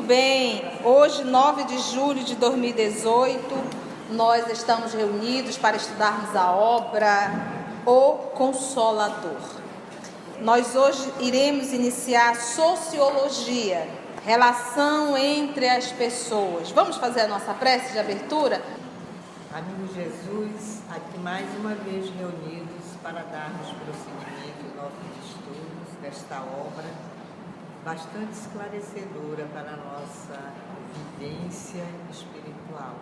bem, hoje 9 de julho de 2018, nós estamos reunidos para estudarmos a obra O Consolador. Nós hoje iremos iniciar sociologia, relação entre as pessoas. Vamos fazer a nossa prece de abertura? Amigo Jesus, aqui mais uma vez reunidos para darmos prosseguimento aos nossos estudos desta obra bastante esclarecedora para a nossa vivência espiritual.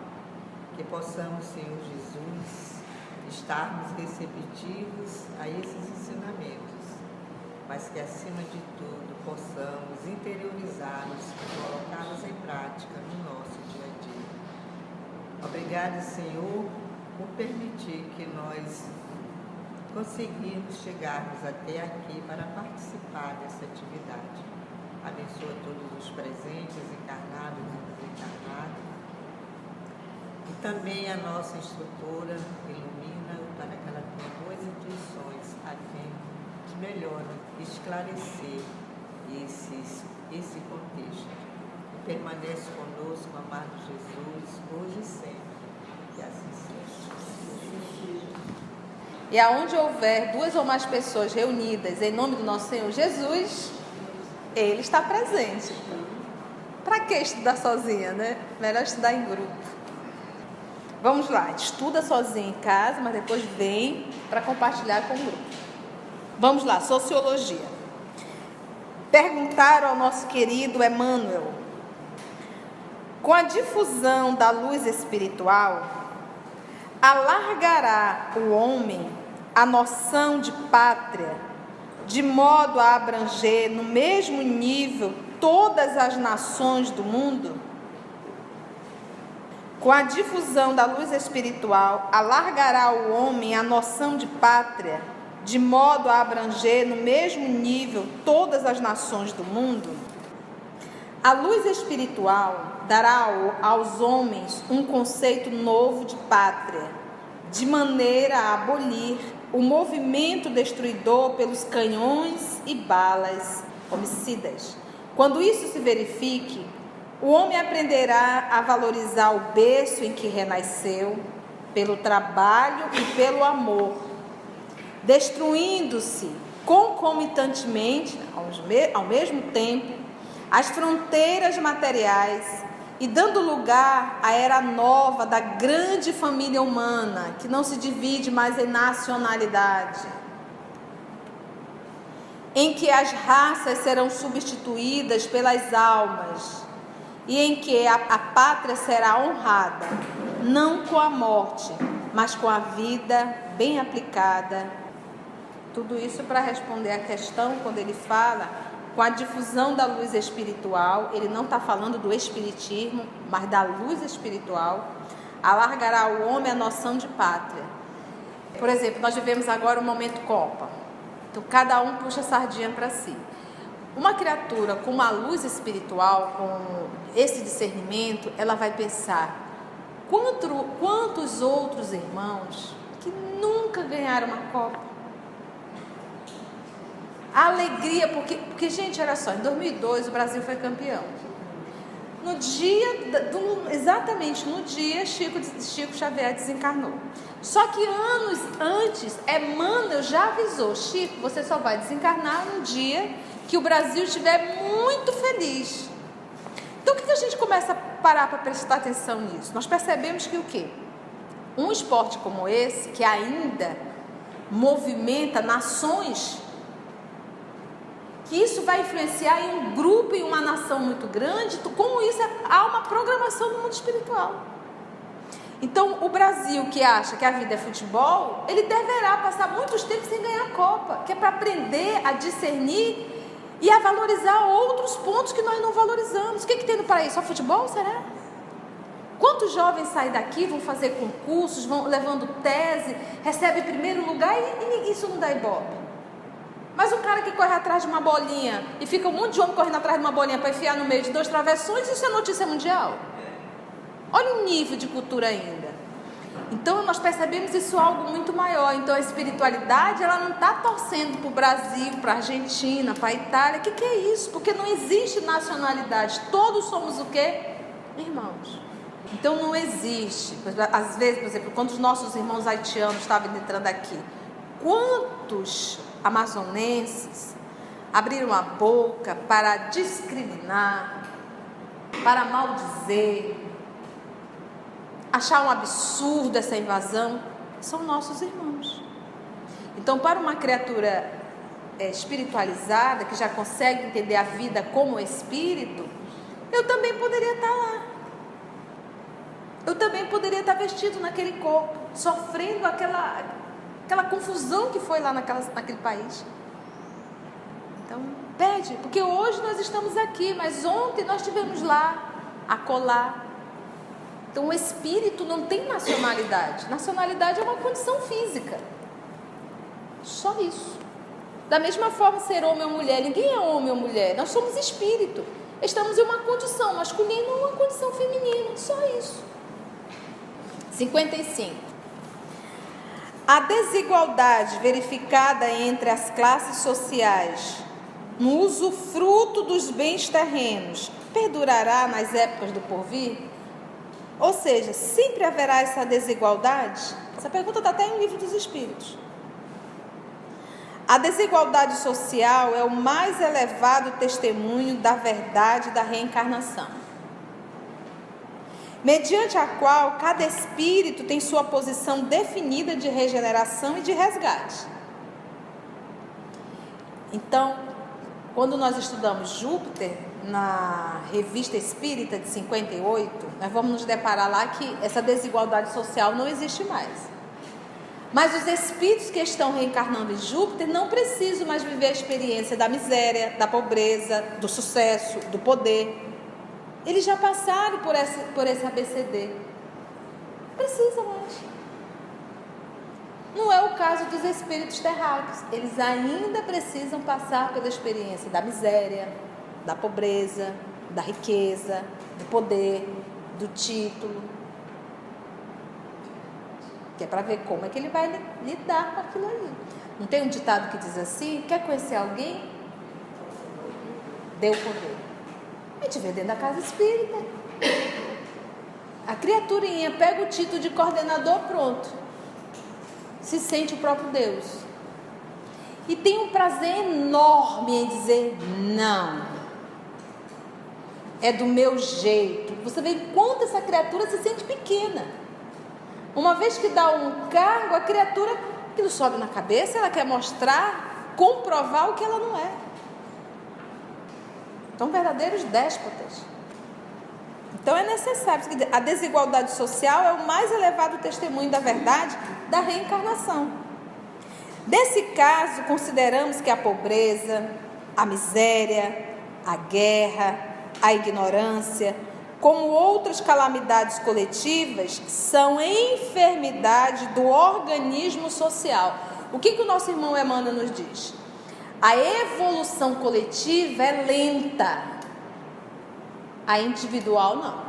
Que possamos, Senhor Jesus, estarmos receptivos a esses ensinamentos, mas que, acima de tudo, possamos interiorizá-los e colocá-los em prática no nosso dia a dia. Obrigada, Senhor, por permitir que nós conseguimos chegarmos até aqui para participar dessa atividade. Abençoa todos os presentes, encarnados e desencarnados. E também a nossa instrutora, ilumina para que ela tenha boas intuições a fim de melhor esclarecer esse contexto. E permanece conosco, amado Jesus, hoje e sempre. Que assim seja. E aonde houver duas ou mais pessoas reunidas em nome do nosso Senhor Jesus, Ele está presente. Para que estudar sozinha, né? Melhor estudar em grupo. Vamos lá, estuda sozinho em casa, mas depois vem para compartilhar com o grupo. Vamos lá, sociologia. Perguntaram ao nosso querido Emmanuel: com a difusão da luz espiritual, alargará o homem a noção de pátria, de modo a abranger no mesmo nível todas as nações do mundo? Com a difusão da luz espiritual, alargará o homem a noção de pátria, de modo a abranger no mesmo nível todas as nações do mundo? A luz espiritual dará aos homens um conceito novo de pátria, de maneira a abolir o movimento destruidor pelos canhões e balas homicidas. Quando isso se verifique, o homem aprenderá a valorizar o berço em que renasceu, pelo trabalho e pelo amor, destruindo-se concomitantemente, ao mesmo tempo, as fronteiras materiais e dando lugar à era nova da grande família humana, que não se divide mais em nacionalidade, em que as raças serão substituídas pelas almas e em que a pátria será honrada, não com a morte, mas com a vida bem aplicada. Tudo isso para responder a questão, quando ele fala com a difusão da luz espiritual, ele não está falando do espiritismo, mas da luz espiritual, alargará o homem a noção de pátria. Por exemplo, nós vivemos agora o momento Copa, então cada um puxa a sardinha para si. Uma criatura com uma luz espiritual, com esse discernimento, ela vai pensar: quantos outros irmãos que nunca ganharam uma Copa? A alegria, porque gente, olha só, em 2002 o Brasil foi campeão. No dia, exatamente no dia, Chico Xavier desencarnou. Só que anos antes, Emmanuel já avisou: Chico, você só vai desencarnar no dia que o Brasil estiver muito feliz. Então, o que a gente começa a parar para prestar atenção nisso? Nós percebemos que o quê? Um esporte como esse, que ainda movimenta nações, que isso vai influenciar em um grupo, em uma nação muito grande, como isso há uma programação no mundo espiritual. Então, o Brasil, que acha que a vida é futebol, ele deverá passar muitos tempos sem ganhar a Copa, que é para aprender a discernir e a valorizar outros pontos que nós não valorizamos. O que tem no paraíso? Só futebol, será? Quantos jovens saem daqui, vão fazer concursos, vão levando tese, recebem primeiro lugar e isso não dá ibope? Mas um cara que corre atrás de uma bolinha e fica um monte de homem correndo atrás de uma bolinha para enfiar no meio de dois travessões, isso é notícia mundial. Olha o nível de cultura ainda. Então nós percebemos isso algo muito maior. Então a espiritualidade, ela não está torcendo para o Brasil, para a Argentina, para a Itália. O que é isso? Porque não existe nacionalidade. Todos somos o quê? Irmãos. Então não existe. Às vezes, por exemplo, quando os nossos irmãos haitianos estavam entrando aqui, quantos amazonenses abriram a boca para discriminar, para maldizer, achar um absurdo essa invasão? São nossos irmãos. Então, para uma criatura espiritualizada, que já consegue entender a vida como espírito, eu também poderia estar lá. Eu também poderia estar vestido naquele corpo, sofrendo aquela confusão que foi lá naquele país. Então, pede, porque hoje nós estamos aqui, mas ontem nós estivemos lá, acolá. Então, o espírito não tem nacionalidade. Nacionalidade é uma condição física. Só isso. Da mesma forma, ser homem ou mulher. Ninguém é homem ou mulher. Nós somos espírito. Estamos em uma condição masculina ou uma condição feminina. Só isso. 55. A desigualdade verificada entre as classes sociais no usufruto dos bens terrenos perdurará nas épocas do porvir? Ou seja, sempre haverá essa desigualdade? Essa pergunta está até em Livro dos Espíritos. A desigualdade social é o mais elevado testemunho da verdade da reencarnação, mediante a qual cada espírito tem sua posição definida de regeneração e de resgate. Então, quando nós estudamos Júpiter, na Revista Espírita de 58, nós vamos nos deparar lá que essa desigualdade social não existe mais. Mas os espíritos que estão reencarnando em Júpiter não precisam mais viver a experiência da miséria, da pobreza, do sucesso, do poder. Eles já passaram por esse ABCD. Não precisa mais. Não é o caso dos espíritos terráqueos. Eles ainda precisam passar pela experiência da miséria, da pobreza, da riqueza, do poder, do título. Que é para ver como é que ele vai lidar com aquilo ali. Não tem um ditado que diz assim: quer conhecer alguém? Dê o poder. A gente vê dentro da casa espírita. A criaturinha pega o título de coordenador, pronto. Se sente o próprio Deus. E tem um prazer enorme em dizer não. É do meu jeito. Você vê quanto essa criatura se sente pequena. Uma vez que dá um cargo, a criatura, aquilo sobe na cabeça, ela quer mostrar, comprovar o que ela não é. São verdadeiros déspotas. Então é necessário. A desigualdade social é o mais elevado testemunho da verdade da reencarnação. Nesse caso, consideramos que a pobreza, a miséria, a guerra, a ignorância, como outras calamidades coletivas, são enfermidade do organismo social. O que o nosso irmão Emmanuel nos diz? A evolução coletiva é lenta, a individual não.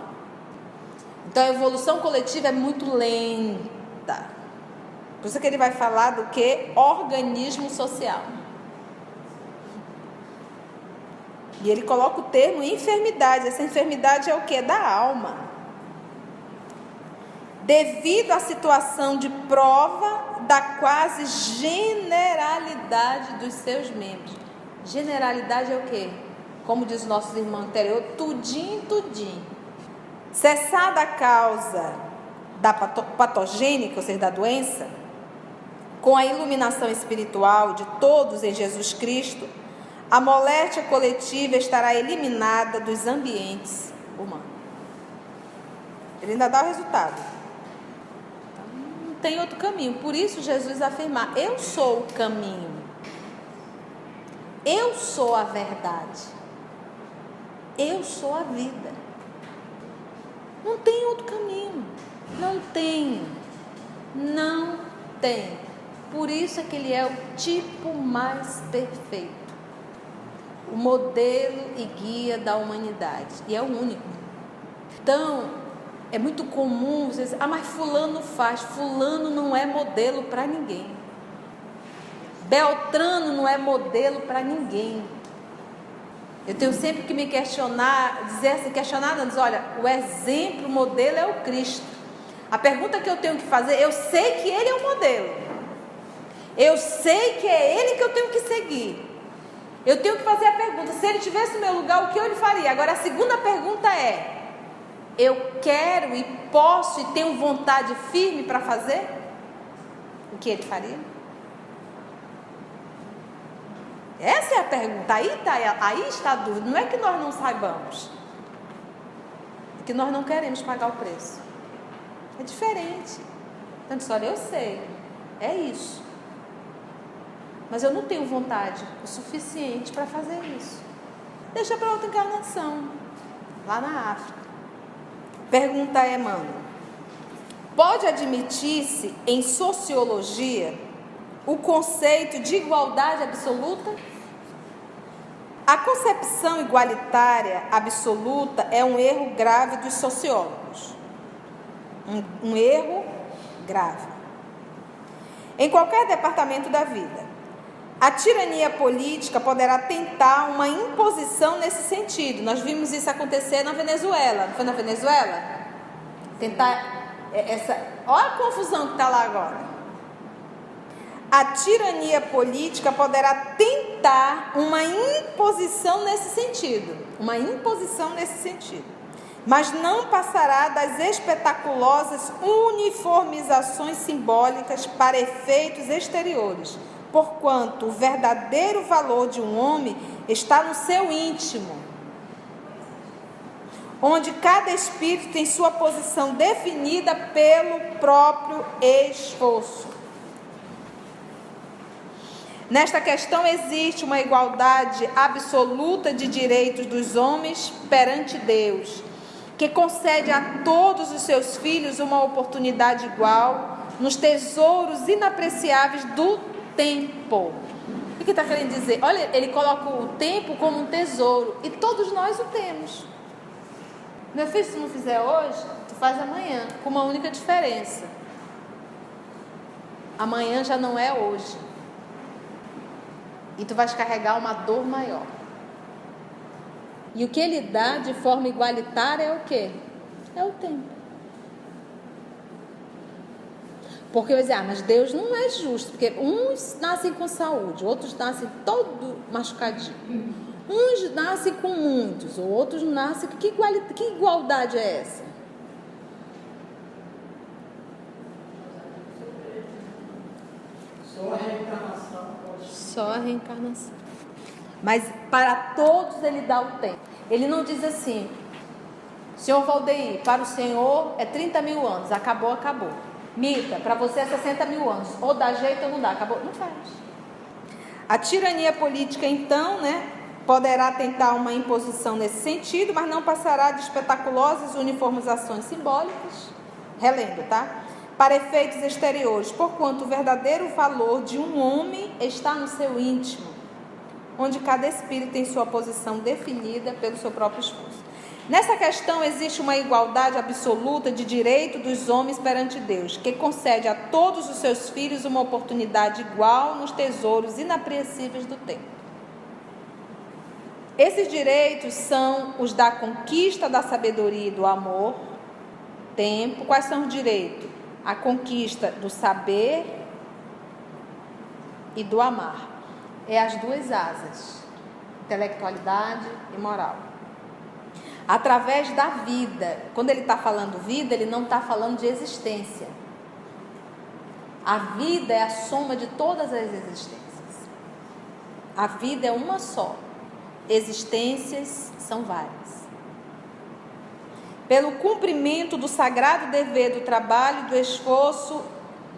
Então a evolução coletiva é muito lenta. Por isso que ele vai falar do que? Organismo social. E ele coloca o termo enfermidade. Essa enfermidade é o que? Da alma. Devido à situação de prova da quase generalidade dos seus membros. Generalidade é o que? Como diz o nosso irmão anterior, tudinho. Cessada a causa da patogênica, ou seja, da doença, com a iluminação espiritual de todos em Jesus Cristo, a moléstia coletiva estará eliminada dos ambientes humanos. Ele ainda dá o resultado. Então, não tem outro caminho. Por isso Jesus afirma: eu sou o caminho. Eu sou a verdade. Eu sou a vida. Não tem outro caminho. Não tem. Por isso é que ele é o tipo mais perfeito. O modelo e guia da humanidade. E é o único. Então, É muito comum você dizer, mas fulano faz. Fulano não é modelo para ninguém. Beltrano não é modelo para ninguém. Eu tenho sempre que me questionar, dizer, olha, o exemplo, o modelo é o Cristo. A pergunta que eu tenho que fazer, eu sei que ele é o modelo. Eu sei que é ele que eu tenho que seguir. Eu tenho que fazer a pergunta, se ele estivesse no meu lugar, o que eu lhe faria? Agora a segunda pergunta é, eu quero e posso e tenho vontade firme para fazer o que ele faria? Essa é a pergunta, aí está a dúvida. Não é que nós não saibamos, é que nós não queremos pagar o preço. É diferente. Então diz, olha, eu sei, é isso, mas eu não tenho vontade o suficiente para fazer isso. Deixa para outra encarnação, lá na África. Pergunta a Emmanuel: pode admitir-se em sociologia o conceito de igualdade absoluta? A concepção igualitária absoluta é um erro grave dos sociólogos. Um erro grave. Em qualquer departamento da vida, a tirania política poderá tentar uma imposição nesse sentido. Nós vimos isso acontecer na Venezuela. Não foi na Venezuela? Tentar essa... Olha a confusão que está lá agora. A tirania política poderá tentar uma imposição nesse sentido. Uma imposição nesse sentido. Mas não passará das espetaculosas uniformizações simbólicas para efeitos exteriores, porquanto o verdadeiro valor de um homem está no seu íntimo, onde cada espírito tem sua posição definida pelo próprio esforço. Nesta questão existe uma igualdade absoluta de direitos dos homens perante Deus, que concede a todos os seus filhos uma oportunidade igual nos tesouros inapreciáveis do tempo. O que está querendo dizer? Olha, ele coloca o tempo como um tesouro e todos nós o temos. Meu filho, se não fizer hoje, tu faz amanhã, com uma única diferença: amanhã já não é hoje. E tu vais carregar uma dor maior. E o que ele dá de forma igualitária é o quê? É o tempo. Porque eu ia dizer, mas Deus não é justo, porque uns nascem com saúde, outros nascem todo machucadinho. Uns nascem com muitos, outros nascem... Que igualdade é essa? Só a reencarnação. Só a reencarnação. Mas para todos ele dá o tempo. Ele não diz assim, senhor Valdeir, para o senhor é 30 mil anos, acabou, acabou. Mita, para você é 60 mil anos, ou dá jeito ou não dá, acabou. Não faz. A tirania política, então, poderá tentar uma imposição nesse sentido, mas não passará de espetaculosas uniformizações simbólicas, relendo, tá? Para efeitos exteriores, porquanto o verdadeiro valor de um homem está no seu íntimo, onde cada espírito tem sua posição definida pelo seu próprio esforço. Nessa questão existe uma igualdade absoluta de direito dos homens perante Deus, que concede a todos os seus filhos uma oportunidade igual nos tesouros inapreensíveis do tempo. Esses direitos são os da conquista da sabedoria e do amor. Tempo. Quais são os direitos? A conquista do saber e do amar. É as duas asas, intelectualidade e moral. Através da vida. Quando ele está falando vida, ele não está falando de existência. A vida é a soma de todas as existências. A vida é uma só. Existências são várias. Pelo cumprimento do sagrado dever do trabalho e do esforço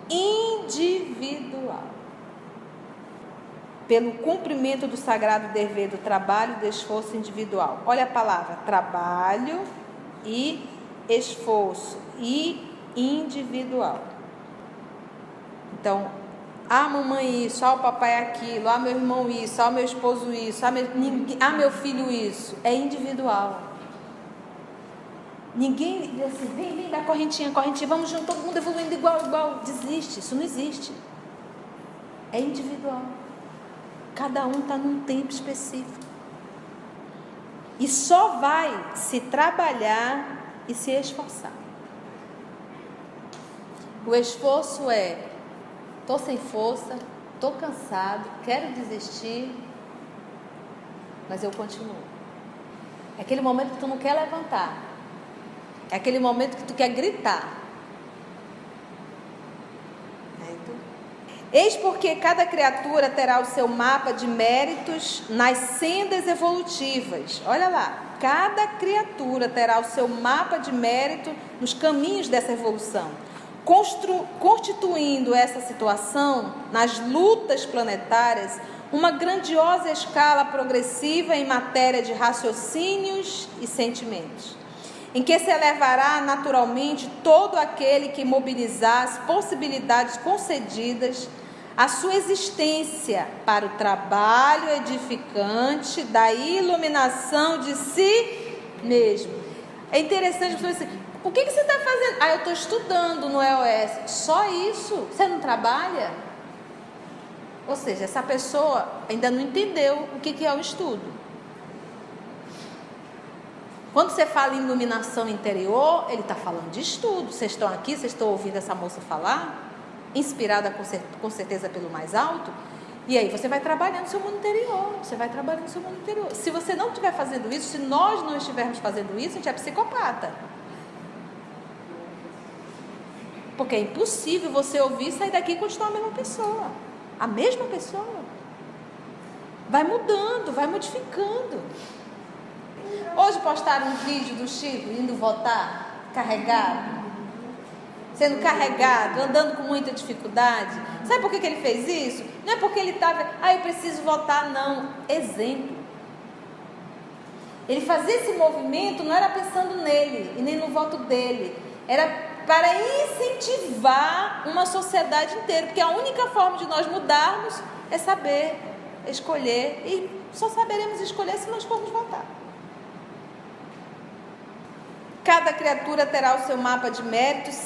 individual. Pelo cumprimento do sagrado dever do trabalho e do esforço individual. Olha a palavra, trabalho e esforço e individual. Então, a mamãe isso, o papai aquilo, meu irmão isso, meu esposo isso, meu filho isso, é individual. Ninguém diz assim, vem, dá correntinha, vamos junto, todo mundo evoluindo igual. Desiste, isso não existe. É individual. Cada um está num tempo específico. E só vai se trabalhar e se esforçar. O esforço é, estou sem força, estou cansado, quero desistir, mas eu continuo. É aquele momento que tu não quer levantar. É aquele momento que tu quer gritar. Eis porque cada criatura terá o seu mapa de méritos nas sendas evolutivas. Olha lá, cada criatura terá o seu mapa de mérito nos caminhos dessa evolução, constituindo essa situação, nas lutas planetárias, uma grandiosa escala progressiva em matéria de raciocínios e sentimentos, em que se elevará naturalmente todo aquele que mobilizar as possibilidades concedidas à sua existência para o trabalho edificante da iluminação de si mesmo. É interessante, você dizer, o que você está fazendo? Eu estou estudando no EOS. Só isso? Você não trabalha? Ou seja, essa pessoa ainda não entendeu o que é o estudo. Quando você fala em iluminação interior, ele está falando de estudo. Vocês estão aqui, vocês estão ouvindo essa moça falar, inspirada com certeza pelo mais alto, e aí você vai trabalhando seu mundo interior. Se você não estiver fazendo isso, se nós não estivermos fazendo isso, a gente é psicopata. Porque é impossível você ouvir, sair daqui e continuar a mesma pessoa. A mesma pessoa. Vai mudando, vai modificando. Hoje postaram um vídeo do Chico indo votar, carregado, sendo carregado, andando com muita dificuldade. Sabe por que ele fez isso? Não é porque ele estava, eu preciso votar, não. Exemplo. Ele fazia esse movimento, não era pensando nele e nem no voto dele, era para incentivar uma sociedade inteira, porque a única forma de nós mudarmos é saber escolher, e só saberemos escolher se nós formos votar. Cada criatura terá o seu mapa de méritos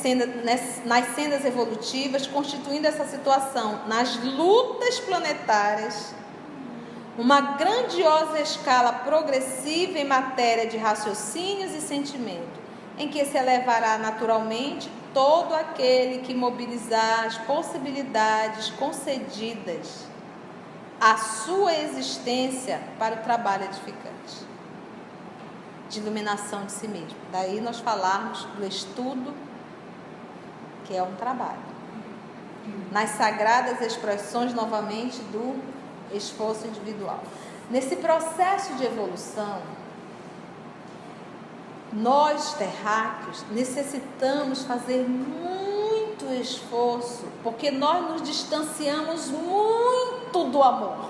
nas sendas evolutivas, constituindo essa situação nas lutas planetárias, uma grandiosa escala progressiva em matéria de raciocínios e sentimento, em que se elevará naturalmente todo aquele que mobilizar as possibilidades concedidas à sua existência para o trabalho edificante de iluminação de si mesmo. Daí nós falarmos do estudo, que é um trabalho, nas sagradas expressões novamente do esforço individual. Nesse processo de evolução, nós terráqueos necessitamos fazer muito esforço, porque nós nos distanciamos muito do amor.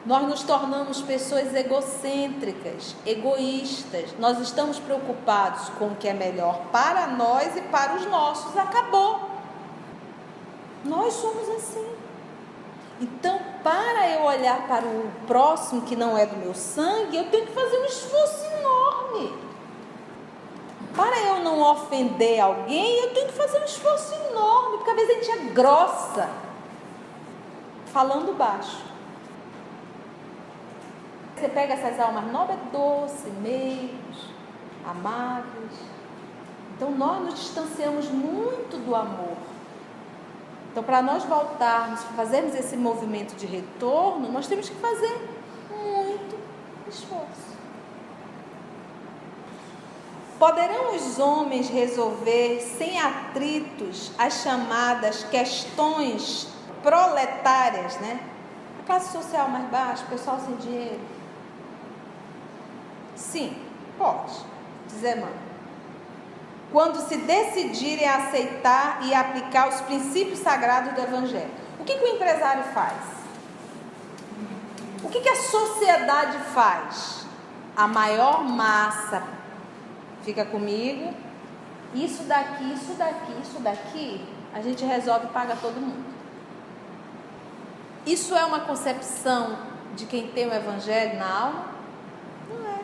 Nós nos tornamos pessoas egocêntricas, egoístas. Nós estamos preocupados com o que é melhor para nós e para os nossos. Acabou. Nós somos assim. Então, para eu olhar para o próximo que não é do meu sangue, eu tenho que fazer um esforço enorme. Para eu não ofender alguém, eu tenho que fazer um esforço enorme, porque às vezes a gente é grossa, falando baixo. Você pega essas almas nobres, doces, meios, amáveis. Então, nós nos distanciamos muito do amor. Então, para nós voltarmos, fazermos esse movimento de retorno, nós temos que fazer muito esforço. Poderão os homens resolver sem atritos as chamadas questões proletárias, né? A classe social mais baixa, o pessoal sem dinheiro. Sim, pode, diz Emmanuel. Quando se decidirem a aceitar e aplicar os princípios sagrados do Evangelho. O que o empresário faz? O que a sociedade faz? A maior massa fica comigo, isso daqui, a gente resolve e paga todo mundo. Isso é uma concepção de quem tem o Evangelho na alma? Não é.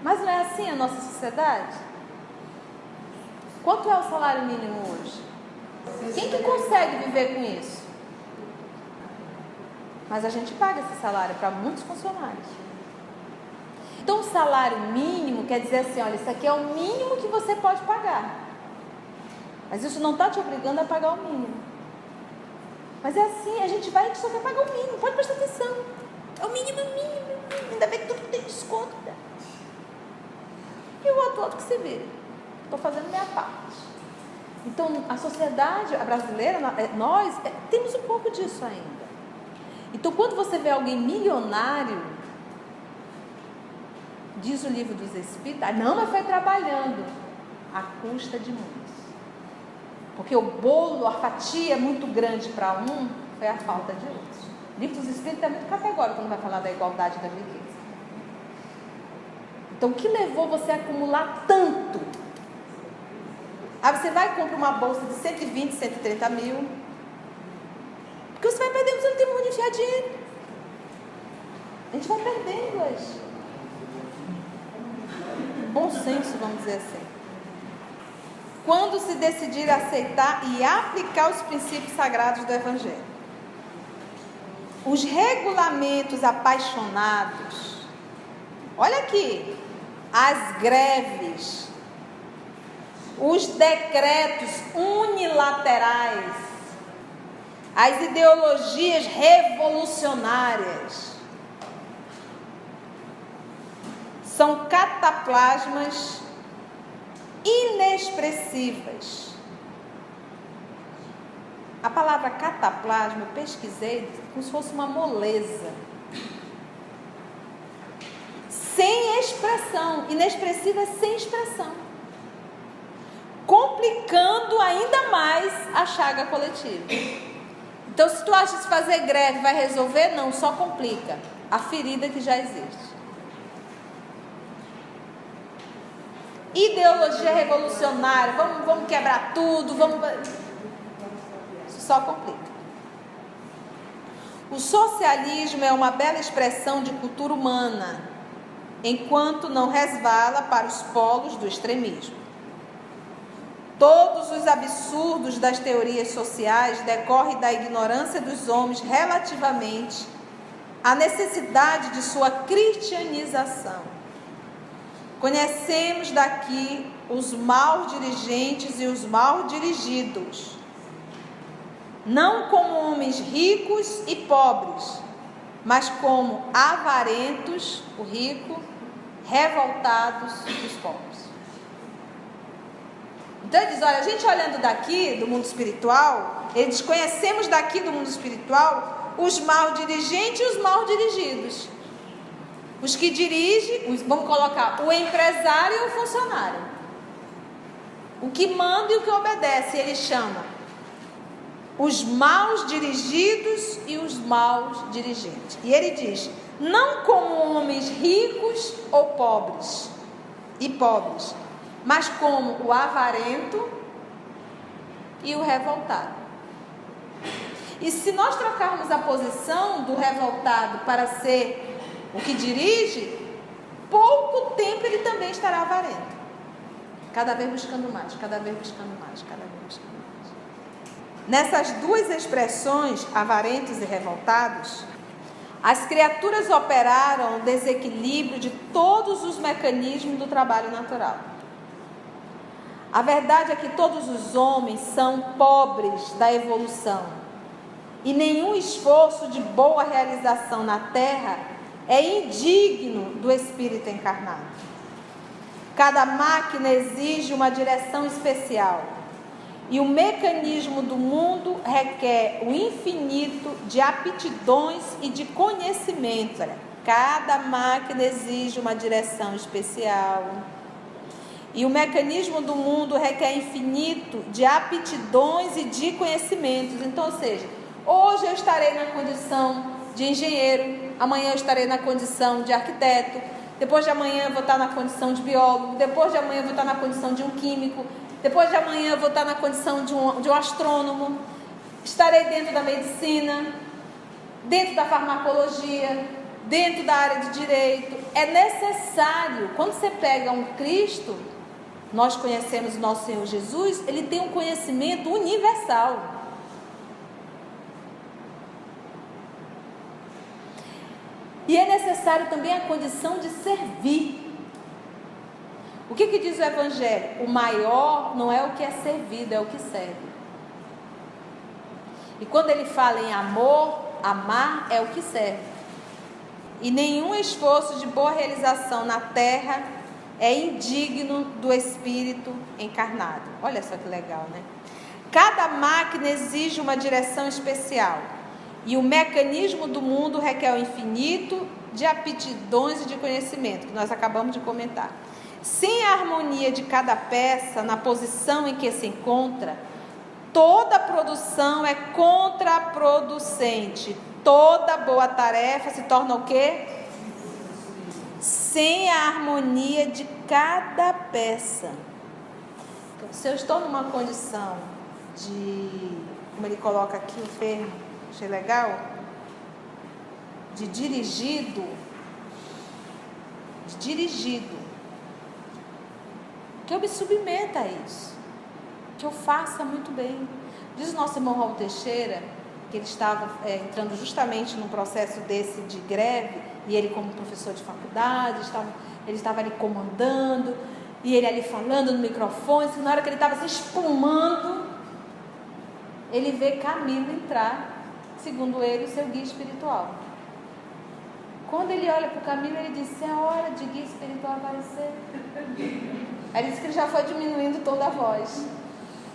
Mas não é assim a nossa sociedade? Quanto é o salário mínimo hoje? Quem que consegue viver com isso? Mas a gente paga esse salário para muitos funcionários. Então, o salário mínimo quer dizer assim, olha, isso aqui é o mínimo que você pode pagar. Mas isso não está te obrigando a pagar o mínimo. Mas é assim, a gente vai e só quer pagar o mínimo. Pode prestar atenção. É o mínimo, mínimo. Ainda bem que tudo tem desconto. Né? E o outro que se vira. Estou fazendo minha parte. Então, a sociedade brasileira, nós temos um pouco disso ainda. Então, quando você vê alguém milionário, diz o livro dos Espíritos, não, mas foi trabalhando à custa de muitos. Porque o bolo, a fatia muito grande para um, foi a falta de outros. O livro dos Espíritos é muito categórico quando vai falar da igualdade da riqueza. Então, o que levou você a acumular tanto? Aí você vai e compra uma bolsa de 120, 130 mil. Porque você vai perdendo, você não tem onde enfiar dinheiro. A gente vai perdendo hoje. Bom senso, vamos dizer assim. Quando se decidir aceitar e aplicar os princípios sagrados do Evangelho. Os regulamentos apaixonados. Olha aqui. As greves. Os decretos unilaterais. As ideologias revolucionárias. São cataplasmas inexpressivas. A palavra cataplasma, eu pesquisei, como se fosse uma moleza. Sem expressão. Inexpressiva é sem expressão. Complicando ainda mais a chaga coletiva. Então, se tu acha que fazer greve vai resolver, não, só complica a ferida que já existe. Ideologia revolucionária, vamos quebrar tudo, isso só complica. O socialismo é uma bela expressão de cultura humana, enquanto não resvala para os polos do extremismo. Todos os absurdos das teorias sociais decorrem da ignorância dos homens relativamente à necessidade de sua cristianização. Conhecemos daqui os maus dirigentes e os mal dirigidos, não como homens ricos e pobres, mas como avarentos, o rico, revoltados, os pobres. Então ele diz, olha, a gente olhando daqui do mundo espiritual, ele diz, conhecemos daqui do mundo espiritual os mal dirigentes e os mal dirigidos. Os que dirigem, vamos colocar, o empresário e o funcionário. O que manda e o que obedece, ele chama os maus dirigidos e os maus dirigentes. E ele diz, não como homens ricos ou pobres, mas como o avarento e o revoltado. E se nós trocarmos a posição do revoltado para ser o que dirige, pouco tempo ele também estará avarento. Cada vez buscando mais, cada vez buscando mais, cada vez buscando mais. Nessas duas expressões, avarentos e revoltados, as criaturas operaram o desequilíbrio de todos os mecanismos do trabalho natural. A verdade é que todos os homens são pobres da evolução e nenhum esforço de boa realização na Terra é indigno do espírito encarnado. Cada máquina exige uma direção especial e o mecanismo do mundo requer o infinito de aptidões e de conhecimentos. Cada máquina exige uma direção especial e o mecanismo do mundo requer infinito de aptidões e de conhecimentos. Então, ou seja, hoje eu estarei na condição de engenheiro, amanhã eu estarei na condição de arquiteto, depois de amanhã eu vou estar na condição de biólogo, depois de amanhã eu vou estar na condição de um químico, depois de amanhã eu vou estar na condição de um astrônomo, estarei dentro da medicina, dentro da farmacologia, dentro da área de direito. É necessário, quando você pega um Cristo, nós conhecemos o nosso Senhor Jesus, ele tem um conhecimento universal. E é necessário também a condição de servir. O que diz o Evangelho? O maior não é o que é servido, é o que serve. E quando ele fala em amor, amar é o que serve. E nenhum esforço de boa realização na terra é indigno do Espírito encarnado. Olha só que legal, né? Cada máquina exige uma direção especial. E o mecanismo do mundo requer o infinito de aptidões e de conhecimento, que nós acabamos de comentar. Sem a harmonia de cada peça na posição em que se encontra, toda produção é contraproducente. Toda boa tarefa se torna o quê? Sem a harmonia de cada peça. Então, se eu estou numa condição de, como ele coloca aqui o termo, achei legal, de dirigido, que eu me submeta a isso, que eu faça muito bem. Diz o nosso irmão Raul Teixeira, que ele estava entrando justamente num processo desse de greve, e ele como professor de faculdade, ele estava ali comandando, e ele ali falando no microfone, e na hora que ele estava se espumando, ele vê Camilo entrar, segundo ele, o seu guia espiritual. Quando ele olha para o Camilo, ele diz: é hora de guia espiritual aparecer. Aí ele disse que ele já foi diminuindo o tom da voz.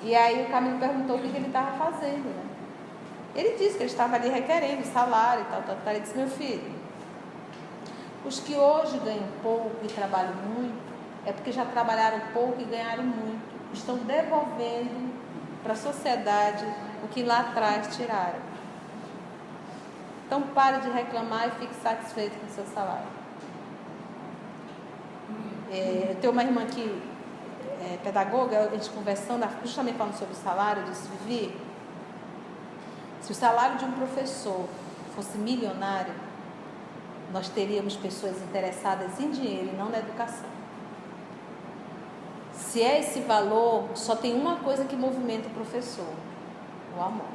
E aí o Camilo perguntou o que ele estava fazendo, né? Ele disse que ele estava ali requerendo salário e tal. Ele disse: meu filho, os que hoje ganham pouco e trabalham muito, é porque já trabalharam pouco e ganharam muito. Estão devolvendo para a sociedade o que lá atrás tiraram. Então pare de reclamar e fique satisfeito com o seu salário. Eu tenho uma irmã que é pedagoga, a gente conversando, justamente falando sobre o salário, disse: Vivi, se o salário de um professor fosse milionário, nós teríamos pessoas interessadas em dinheiro e não na educação. Se é esse valor, só tem uma coisa que movimenta o professor: o amor.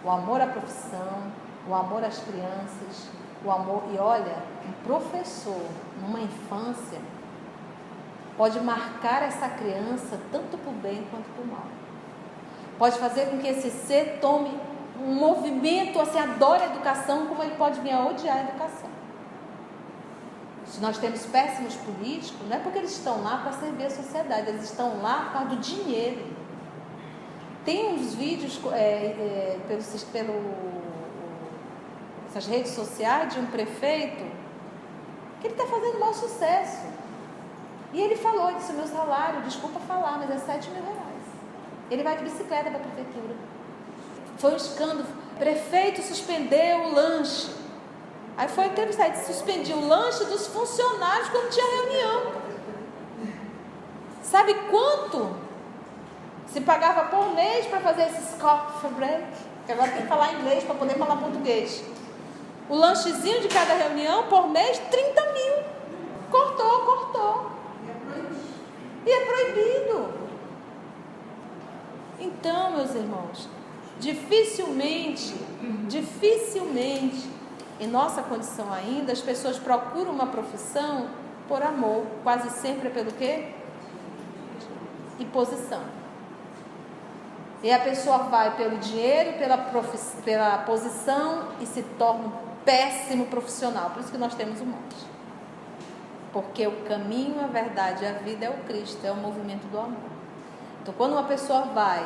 O amor à profissão, o amor às crianças, o amor. E olha, um professor, numa infância, pode marcar essa criança tanto para o bem quanto para o mal. Pode fazer com que esse ser tome um movimento, assim, adore a educação, como ele pode vir a odiar a educação. Se nós temos péssimos políticos, não é porque eles estão lá para servir a sociedade, eles estão lá por causa do dinheiro. Tem uns vídeos essas redes sociais de um prefeito que ele está fazendo mau sucesso. E ele falou, disse: o meu salário, desculpa falar, mas é R$7.000. Ele vai de bicicleta para a prefeitura. Foi um escândalo. O prefeito suspendeu o lanche. Aí foi entrevistado, ele suspendia o lanche dos funcionários quando tinha reunião. Sabe quanto se pagava por mês para fazer esses coffee break? Que agora tem que falar inglês para poder falar português. O lanchezinho de cada reunião por mês, 30 mil. Cortou. E é proibido. Então, meus irmãos, dificilmente, em nossa condição ainda, as pessoas procuram uma profissão por amor. Quase sempre é pelo quê? E posição. E a pessoa vai pelo dinheiro, pela posição e se torna um péssimo profissional. Por isso que nós temos um monte. Porque o caminho, a verdade e a vida é o Cristo, é o movimento do amor. Então, quando uma pessoa vai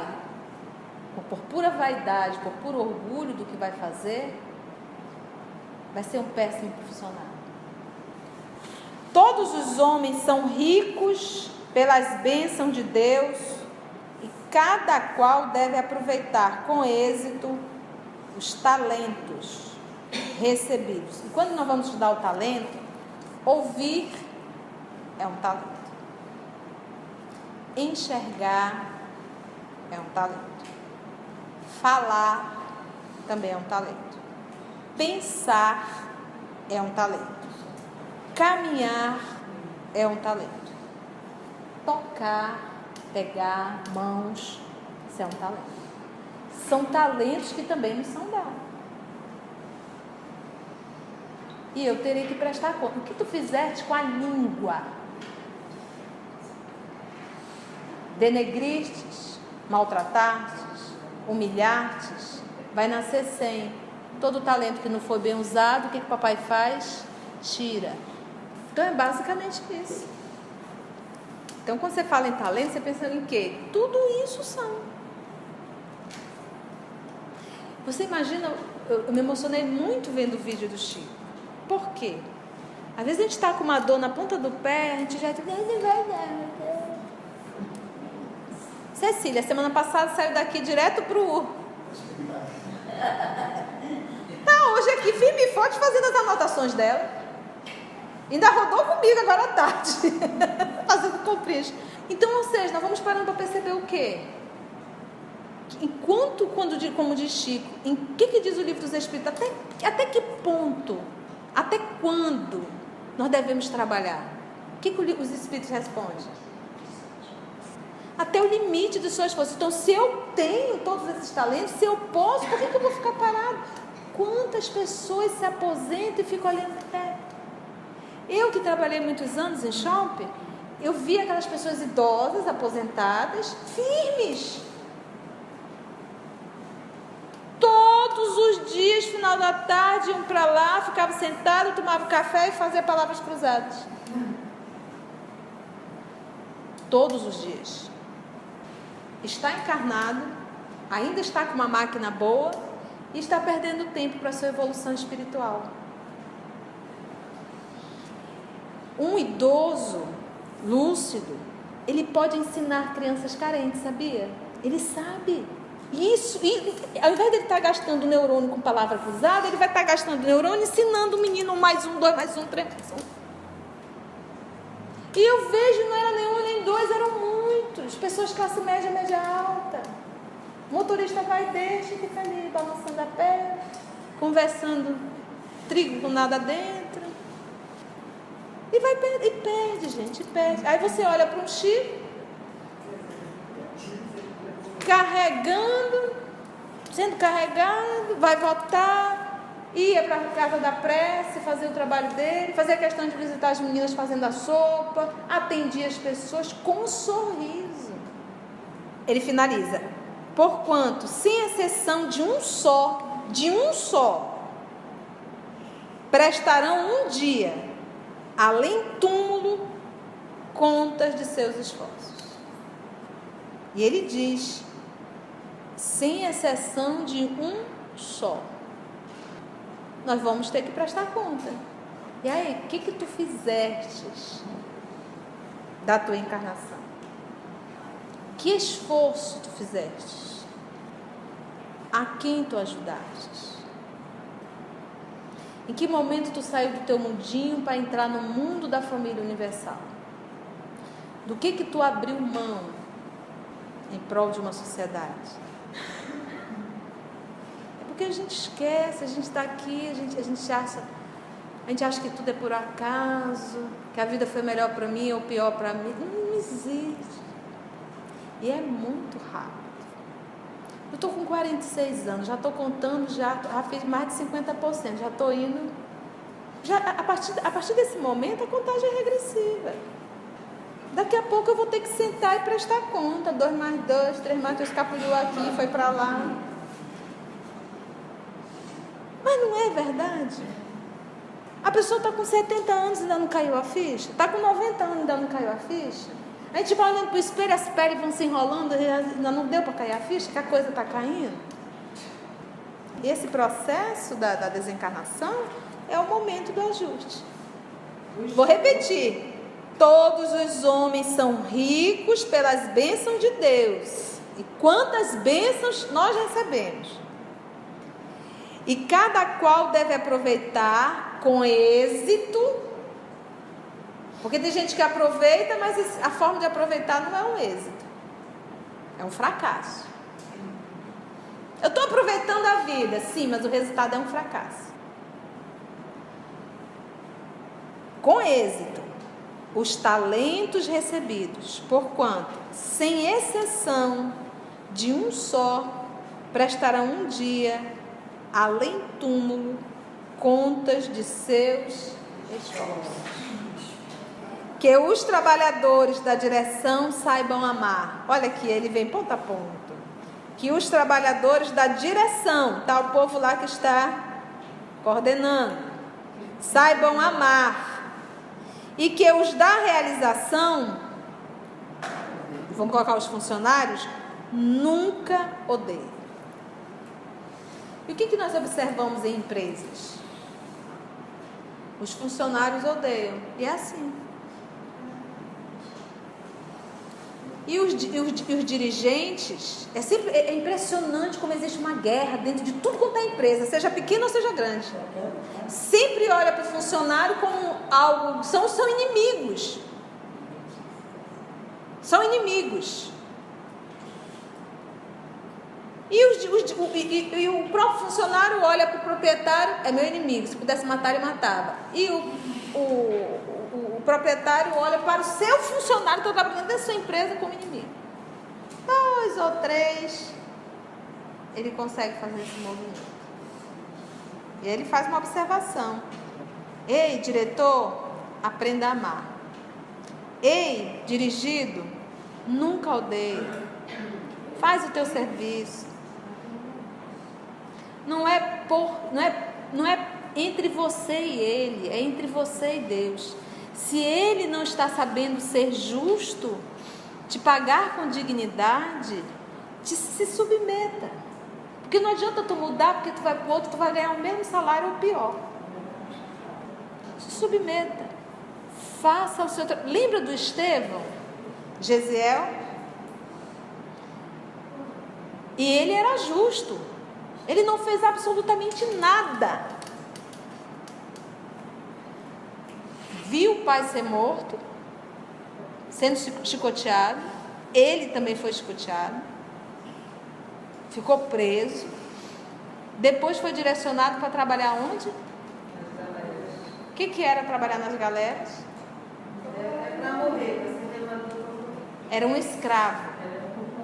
por pura vaidade, por puro orgulho do que vai fazer, vai ser um péssimo profissional. Todos os homens são ricos pelas bênçãos de Deus e cada qual deve aproveitar com êxito os talentos recebidos. E quando nós vamos estudar o talento, ouvir é um talento. Enxergar é um talento. Falar também é um talento. Pensar é um talento. Caminhar é um talento. Tocar, pegar, mãos, isso é um talento. São talentos que também nos são dados. E eu terei que prestar conta. O que tu fizeste com a língua? Denegristes, maltratastes, humilhastes, vai nascer sem. Todo talento que não foi bem usado, o que o papai faz? Tira. Então é basicamente isso. Então quando você fala em talento, você pensa em quê? Tudo isso são. Você imagina, eu me emocionei muito vendo o vídeo do Chico. Por quê? Às vezes a gente está com uma dor na ponta do pé, a gente já diz, não vai dar. Cecília, semana passada saiu daqui direto pro... Tá hoje aqui, firme e forte, fazendo as anotações dela. Ainda rodou comigo agora à tarde, fazendo comprinhas. Então, ou seja, nós vamos parando para perceber o quê? Enquanto, como diz Chico, em que diz o Livro dos Espíritos? Até que ponto, até quando nós devemos trabalhar? O que os Espíritos respondem? Até o limite do seu esforço. Então, se eu tenho todos esses talentos, se eu posso, por que eu vou ficar parado? Quantas pessoas se aposentam e ficam olhando até? Eu que trabalhei muitos anos em shopping, eu vi aquelas pessoas idosas, aposentadas, firmes. Todos os dias, final da tarde, iam para lá, ficavam sentados, tomavam café e faziam palavras cruzadas. Todos os dias. Está encarnado, ainda está com uma máquina boa e está perdendo tempo para a sua evolução espiritual. Um idoso lúcido, ele pode ensinar crianças carentes, sabia? Ele sabe. Isso, e ao invés de ele estar gastando neurônio com palavra cruzada, ele vai estar gastando neurônio ensinando o menino 1 mais 1, 2 mais 1, 3 mais 1. E eu vejo, não era nenhum nem dois, eram muitos. Pessoas classe média, média alta. O motorista vai e deixa, fica ali balançando a perna, conversando, trigo com nada dentro. E vai e perde, gente, perde. Aí você olha para um Chico, carregando, sendo carregado, vai votar, ia para a casa da prece, fazer o trabalho dele, fazer a questão de visitar as meninas fazendo a sopa, atendia as pessoas com um sorriso. Ele finaliza: porquanto, sem exceção de um só, prestarão um dia, além túmulo, contas de seus esforços. E ele diz, sem exceção de um só, nós vamos ter que prestar conta. E aí, o que tu fizestes da tua encarnação? Que esforço tu fizestes? A quem tu ajudastes? Em que momento tu saiu do teu mundinho para entrar no mundo da família universal? Do que tu abriu mão em prol de uma sociedade? É porque a gente esquece, a gente está aqui, a gente acha que tudo é por acaso, que a vida foi melhor para mim ou pior para mim. Não existe. E é muito rápido. Eu estou com 46 anos, já estou contando, já fiz mais de 50%, já estou indo. A partir desse momento, a contagem é regressiva. Daqui a pouco eu vou ter que sentar e prestar conta. 2 mais 2, 3 mais 2, escapuliu aqui, foi para lá. Mas não é verdade? A pessoa está com 70 anos e ainda não caiu a ficha? Está com 90 anos e ainda não caiu a ficha? A gente vai olhando para o espelho, as peles vão se enrolando, ainda não deu para cair a ficha, que a coisa está caindo. E esse processo da desencarnação é o momento do ajuste. Vou repetir. Todos os homens são ricos pelas bênçãos de Deus. E quantas bênçãos nós recebemos. E cada qual deve aproveitar com êxito. Porque tem gente que aproveita, mas a forma de aproveitar não é um êxito. É um fracasso. Eu estou aproveitando a vida, sim, mas o resultado é um fracasso. com êxito os talentos recebidos, porquanto, sem exceção de um só, prestarão um dia, além túmulo, contas de seus esforços. Que os trabalhadores da direção saibam amar. Olha aqui, ele vem ponto a ponto. Que os trabalhadores da direção, tá o povo lá que está coordenando, saibam amar. E que os da realização, vamos colocar os funcionários, nunca odeiem. E o que nós observamos em empresas? Os funcionários odeiam. E é assim. E os dirigentes, é impressionante como existe uma guerra dentro de tudo quanto é empresa, seja pequena ou seja grande. Sempre olha para o funcionário como algo, são inimigos. São inimigos. E o próprio funcionário olha para o proprietário, é meu inimigo, se pudesse matar, ele matava. E o proprietário olha para o seu funcionário que está trabalhando dentro da sua empresa como inimigo. 2 ou 3, ele consegue fazer esse movimento. E ele faz uma observação. Ei, diretor, aprenda a amar. Ei, dirigido, nunca odeie. Faz o teu serviço. Não é entre você e ele, é entre você e Deus. Se ele não está sabendo ser justo, te pagar com dignidade, se submeta. Porque não adianta tu mudar, porque tu vai para o outro, tu vai ganhar o mesmo salário ou pior. Se submeta. Faça o seu trabalho. Lembra do Estevão? Gesiel? E ele era justo. Ele não fez absolutamente nada. Viu o pai ser morto, sendo chicoteado. Ele também foi chicoteado. Ficou preso. Depois foi direcionado para trabalhar onde? O que era trabalhar nas galeras? Era um escravo.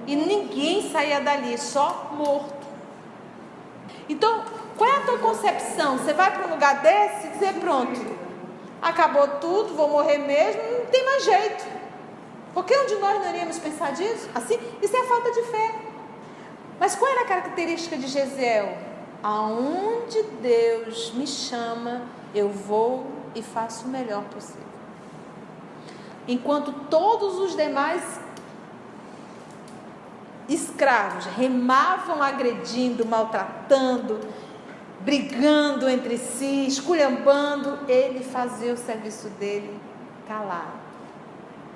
E ninguém saía dali, só morto. Então, qual é a tua concepção? Você vai para um lugar desse e dizer, pronto, acabou tudo, vou morrer mesmo, não tem mais jeito. Porque onde nós não iríamos pensar disso? Assim, isso é falta de fé. Mas qual era a característica de Gesiel? Aonde Deus me chama, eu vou e faço o melhor possível. Enquanto todos os demais escravos remavam agredindo, maltratando, brigando entre si, esculhambando, ele fazia o serviço dele calado.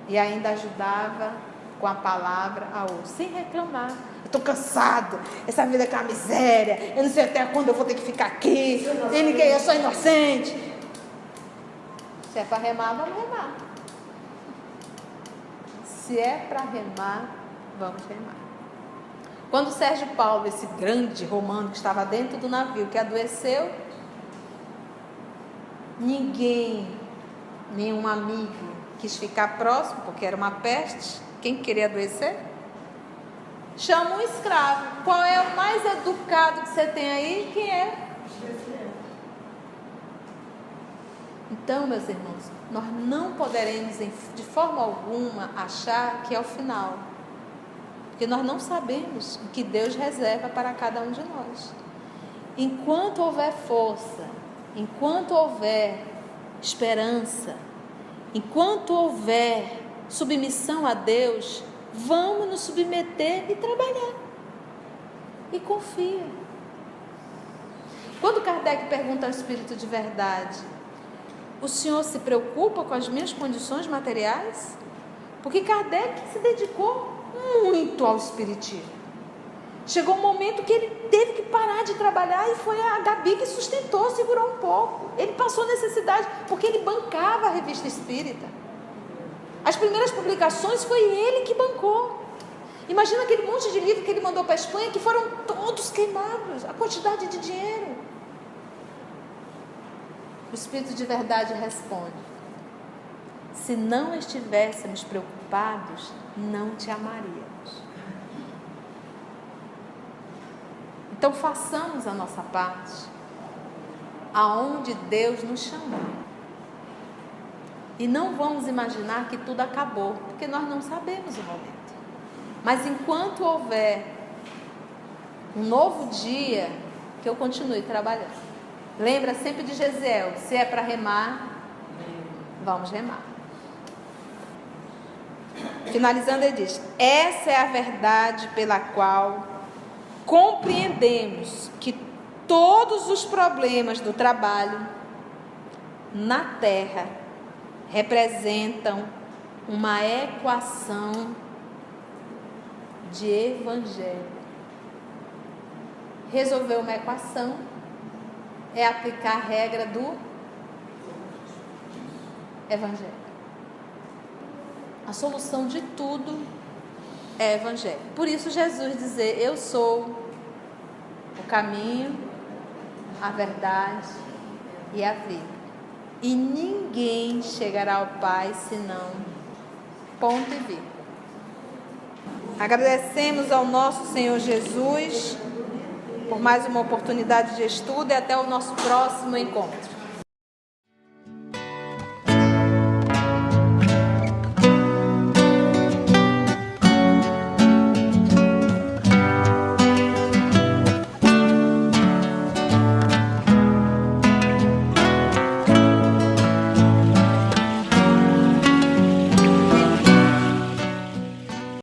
E ainda ajudava com a palavra a outro, sem reclamar. Eu estou cansado, essa vida é uma miséria, eu não sei até quando eu vou ter que ficar aqui, eu sou inocente. Se é para remar, vamos remar. Se é para remar, vamos remar. Quando Sérgio Paulo, esse grande romano que estava dentro do navio, que adoeceu, nenhum amigo quis ficar próximo, porque era uma peste. Quem queria adoecer? Chama um escravo. Qual é o mais educado que você tem aí? Quem é? Então, meus irmãos, nós não poderemos de forma alguma achar que é o final. Porque nós não sabemos o que Deus reserva para cada um de nós. Enquanto houver força, enquanto houver esperança, enquanto houver submissão a Deus, vamos nos submeter e trabalhar. E confia. Quando Kardec pergunta ao Espírito de verdade, o Senhor se preocupa com as minhas condições materiais? Porque Kardec se dedicou muito ao espiritismo. Chegou um momento que ele teve que parar de trabalhar e foi a Gabi que sustentou, segurou um pouco. Ele passou necessidade, porque ele bancava a revista espírita. As primeiras publicações foi ele que bancou. Imagina aquele monte de livro que ele mandou para a Espanha, que foram todos queimados, a quantidade de dinheiro. O Espírito de verdade responde: Se não estivéssemos preocupados, não te amaríamos. Então façamos a nossa parte aonde Deus nos chamou. E não vamos imaginar que tudo acabou, porque nós não sabemos o momento. Mas enquanto houver um novo dia, que eu continue trabalhando. Lembra sempre de Gesiel, se é para remar, vamos remar. Finalizando, ele diz: essa é a verdade pela qual compreendemos que todos os problemas do trabalho na terra representam uma equação de evangelho. Resolver uma equação é aplicar a regra do evangelho. A solução de tudo é evangelho. Por isso Jesus dizer: eu sou o caminho, a verdade e a vida. E ninguém chegará ao Pai senão. Ponto e vírgula. Agradecemos ao nosso Senhor Jesus por mais uma oportunidade de estudo e até o nosso próximo encontro.